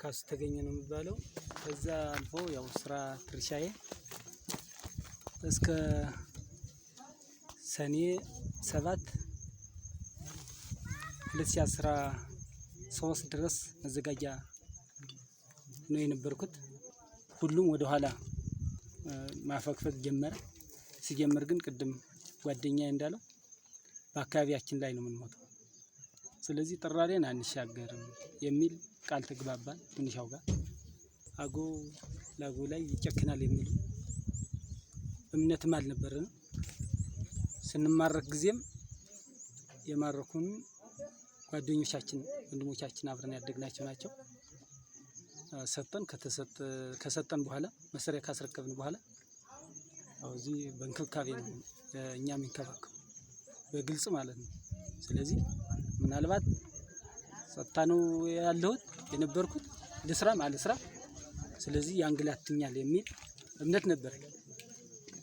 ካስ ተገኘ ነው የሚባለው። ከዛ አልፎ ያው ስራ ትርሻዬ እስከ ሰኔ 7 2013 ድረስ መዘጋጃ ነው የነበርኩት። ሁሉም ወደ ኋላ ማፈግፈግ ጀመረ። ሲጀምር ግን ቅድም ጓደኛዬ እንዳለው በአካባቢያችን ላይ ነው የምንሞተው፣ ስለዚህ ጥራሬን አንሻገርም የሚል ቃል ተግባባን። ትንሻው ጋር አጎ ላጎ ላይ ይጨክናል የሚል እምነትም አልነበረንም። ስንማረክ ጊዜም የማረኩን ጓደኞቻችን ወንድሞቻችን አብረን ያደግናቸው ናቸው። ከሰጠን በኋላ መሰሪያ ካስረከብን በኋላ እዚህ በእንክብካቤ ነው እኛ የሚንከባከቡ በግልጽ ማለት ነው። ስለዚህ ምናልባት ጸጥታ ነው ያለሁት የነበርኩት ልስራ ማልስራ፣ ስለዚህ ያንግላትኛል የሚል እምነት ነበር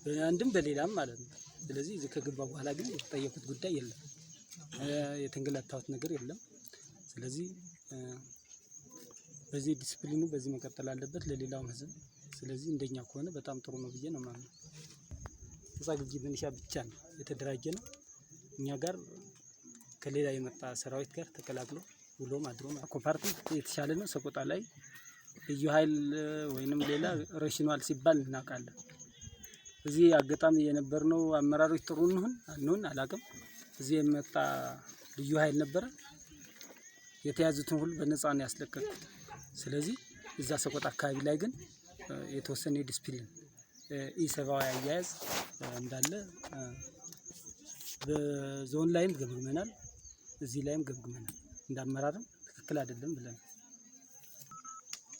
በአንድም በሌላም ማለት ነው። ስለዚህ እዚህ ከገባ በኋላ ግን የተጠየቁት ጉዳይ የለም፣ የተንገላታሁት ነገር የለም። ስለዚህ በዚህ ዲስፕሊኑ በዚህ መቀጠል አለበት ለሌላውም ህዝብ። ስለዚህ እንደኛ ከሆነ በጣም ጥሩ ነው ብዬ ነው ማለት ነው። ጻግጂ ብንሻ ብቻ ነው የተደራጀ ነው። እኛ ጋር ከሌላ የመጣ ሰራዊት ጋር ተቀላቅሎ ውሎ ማድሮ ኮምፓርት የተሻለ ነው። ሰቆጣ ላይ ልዩ ኃይል ወይንም ሌላ ረሽኗል ሲባል እናውቃለን። እዚህ አጋጣሚ የነበርነው አመራሮች ጥሩ እንሁን አላውቅም። እዚህ የመጣ ልዩ ኃይል ነበረ፣ የተያዙትን ሁሉ በነፃ ነው ያስለቀቁት። ስለዚህ እዛ ሰቆጣ አካባቢ ላይ ግን የተወሰነ ዲስፕሊን ኢሰባዊ አያያዝ እንዳለ በዞን ላይም ገምግመናል፣ እዚህ ላይም ገምግመናል። እንዳመራርም ትክክል አይደለም ብለን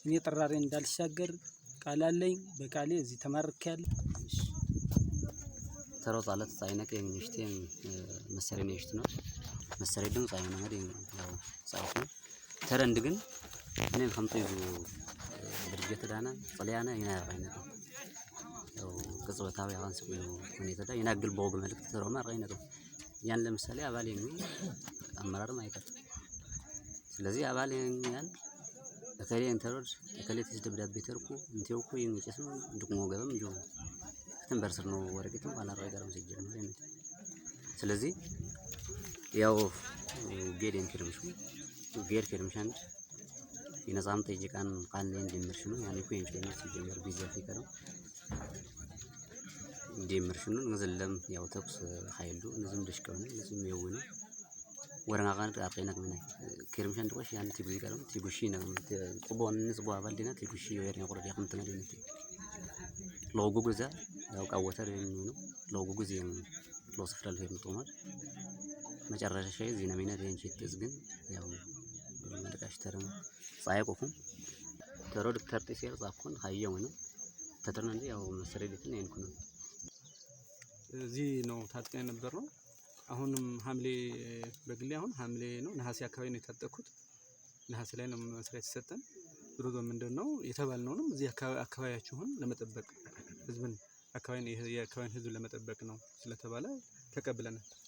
እኔ ጥራሬን እንዳልሻገር ቃል አለኝ። በቃሌ እዚህ ተማርኬያለሁ። ተሮጥ አለት ሳይነቅ የሚሽቴን መሰረኝ ይሽት ነው መሰረኝ ድምጽ አይሆን ነገር ያው ጻፉ ተረንድ ግን እኔም ከምጡ ድርጅት ዳና ጸልያና ይናራይነት ነው ያው ቅጽበታዊ አዋንስ ሁኔታ ዳ ይናግል በወግ መልክት ተሮማ አርጋይነት ነው። ያን ለምሳሌ አባል የሚል አመራርም አይቀርም። ስለዚህ አባል ያን ለከሌ እንተሮድ ለከሌ ተስደብዳቤ ተርኩ እንቴውኩ የሚጨስ ነው እንድቁሞ ገበም እንጆ ተንበርስር ነው ወረቀትም አላራጋራም ሲጀምር ነው። ስለዚህ ያው ጌዴን ከርምሹ ጌር ከርምሻን ይነዛም ተይቃን ቃል እንደምርሽ ነው ያኔ እኮ የሚጨምር ሲጀምር ቢዚ አፍሪካው እንደምርሽ ነው እንዘለም ያው ተኩስ ኃይሉ እንዝም ደሽከውነ እንዝም የውነ ወረና ቃል አጥይናክ ምናይ ከርምሻን ድቆሽ ያን ትጉ ይቀርም ትጉሺ ነው ጥቦን ንጽቦ አባልዲና ትጉሺ ወየርኛ ቆረድ ያከምት ነው ደንት ሎጎ ጉዛ ያው ቃወተር የሚሆነው ሎጎ ጉዜ ሎስፍራል የሚጦማል መጨረሻ ሻይ ዜና ሚና ደንቺት ግን ያው መደቃሽ ተረም ጻይቆኩም ተሮድ ተርጤስ ያልጻፍኩን ሀየው ነው ተተርነንጂ ያው መሰረዲትን አይንኩ ነው እዚህ ነው ታጥቀን ነበር ነው። አሁንም ሐምሌ በግሌ አሁን ሐምሌ ነው ነሐሴ አካባቢ ነው የታጠኩት። ነሐሴ ላይ ነው መስራት የተሰጠን። ድሮዶ ምንድነው የተባልነውንም እዚህ አካባቢያችሁን ለመጠበቅ ህዝብን የአካባቢን ህዝብ ለመጠበቅ ነው ስለተባለ ተቀብለናል።